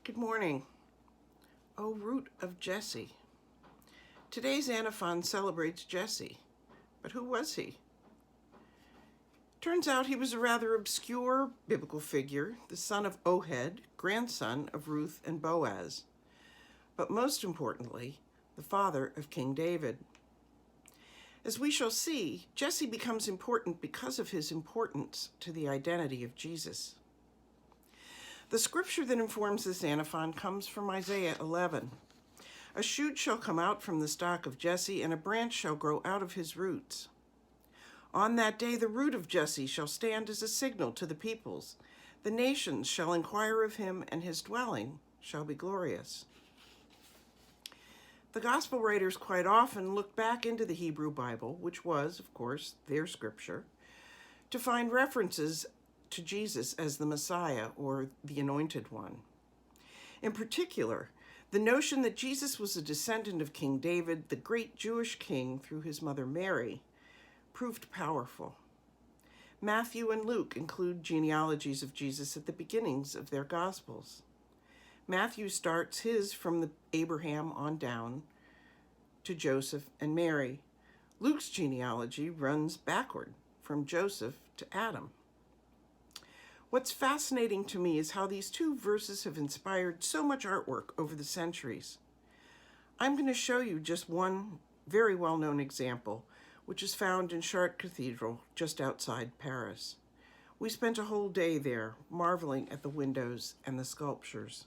Good morning. O root of Jesse. Today's Antiphon celebrates Jesse, but who was he? Turns out he was a rather obscure biblical figure, the son of Ohad, grandson of Ruth and Boaz, but most importantly, the father of King David. As we shall see, Jesse becomes important because of his importance to the identity of Jesus. The scripture that informs this antiphon comes from Isaiah 11. A shoot shall come out from the stock of Jesse, and a branch shall grow out of his roots. On that day the root of Jesse shall stand as a signal to the peoples. The nations shall inquire of him, and his dwelling shall be glorious. The gospel writers quite often look back into the Hebrew Bible, which was, of course, their scripture, to find references to Jesus as the Messiah or the Anointed One. In particular, the notion that Jesus was a descendant of King David, the great Jewish king through his mother Mary, proved powerful. Matthew and Luke include genealogies of Jesus at the beginnings of their Gospels. Matthew starts his from the Abraham on down to Joseph and Mary. Luke's genealogy runs backward from Joseph to Adam. What's fascinating to me is how these two verses have inspired so much artwork over the centuries. I'm going to show you just one very well-known example, which is found in Chartres Cathedral, just outside Paris. We spent a whole day there, marveling at the windows and the sculptures.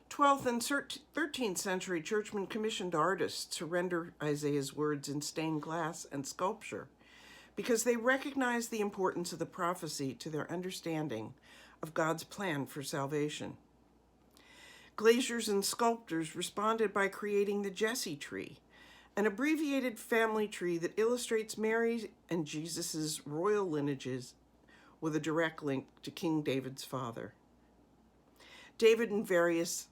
12th and 13th century churchmen commissioned artists to render Isaiah's words in stained glass and sculpture, because they recognized the importance of the prophecy to their understanding of God's plan for salvation. Glaziers and sculptors responded by creating the Jesse tree, an abbreviated family tree that illustrates Mary and Jesus' royal lineages with a direct link to King David's father. David and various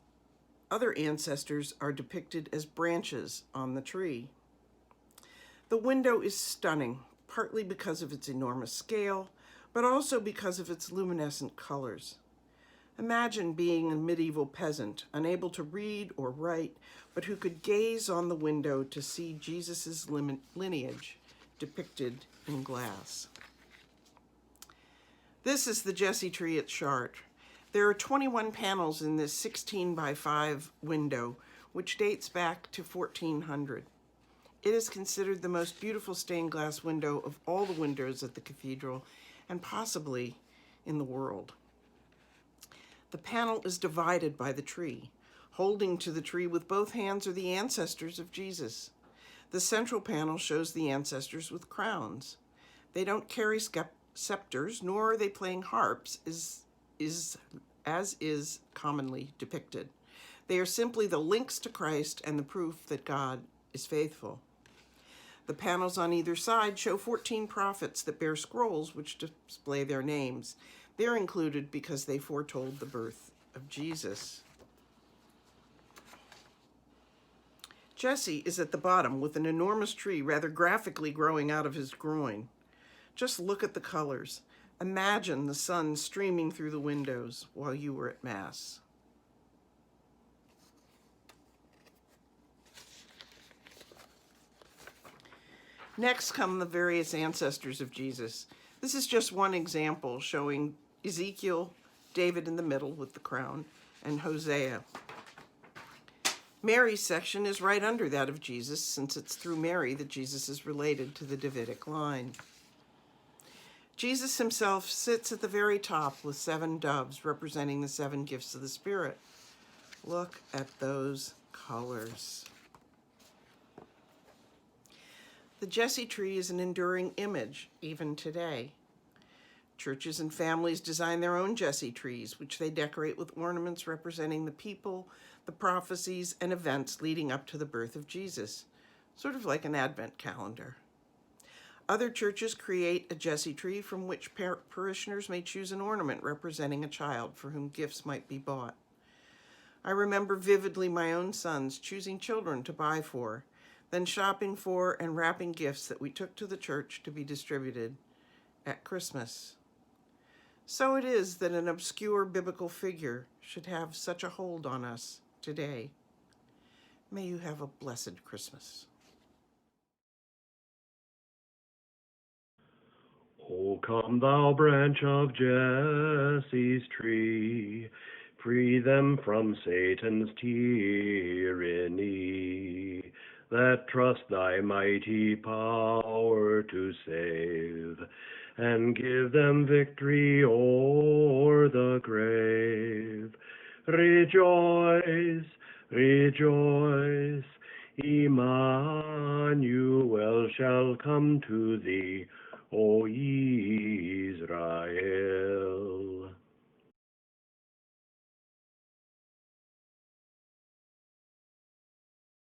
other ancestors are depicted as branches on the tree. The window is stunning, partly because of its enormous scale, but also because of its luminescent colors. Imagine being a medieval peasant, unable to read or write, but who could gaze on the window to see Jesus' lineage depicted in glass. This is the Jesse tree at Chartres. There are 21 panels in this 16 by 5 window, which dates back to 1400. It is considered the most beautiful stained glass window of all the windows at the cathedral, and possibly in the world. The panel is divided by the tree. Holding to the tree with both hands are the ancestors of Jesus. The central panel shows the ancestors with crowns. They don't carry scepters, nor are they playing harps, as is commonly depicted. They are simply the links to Christ and the proof that God is faithful. The panels on either side show 14 prophets that bear scrolls which display their names. They're included because they foretold the birth of Jesus. Jesse is at the bottom with an enormous tree rather graphically growing out of his groin. Just look at the colors. Imagine the sun streaming through the windows while you were at Mass. Next come the various ancestors of Jesus. This is just one example showing Ezekiel, David in the middle with the crown, and Hosea. Mary's section is right under that of Jesus, since it's through Mary that Jesus is related to the Davidic line. Jesus himself sits at the very top with 7 doves representing the 7 gifts of the Spirit. Look at those colors. The Jesse tree is an enduring image, even today. Churches and families design their own Jesse trees, which they decorate with ornaments representing the people, the prophecies, and events leading up to the birth of Jesus, sort of like an Advent calendar. Other churches create a Jesse tree from which parishioners may choose an ornament representing a child for whom gifts might be bought. I remember vividly my own sons choosing children to buy for, then shopping for and wrapping gifts that we took to the church to be distributed at Christmas. So it is that an obscure biblical figure should have such a hold on us today. May you have a blessed Christmas. O come, thou branch of Jesse's tree, free them from Satan's tyranny, that trust thy mighty power to save, and give them victory o'er the grave. Rejoice, rejoice, Emmanuel shall come to thee, O Israel.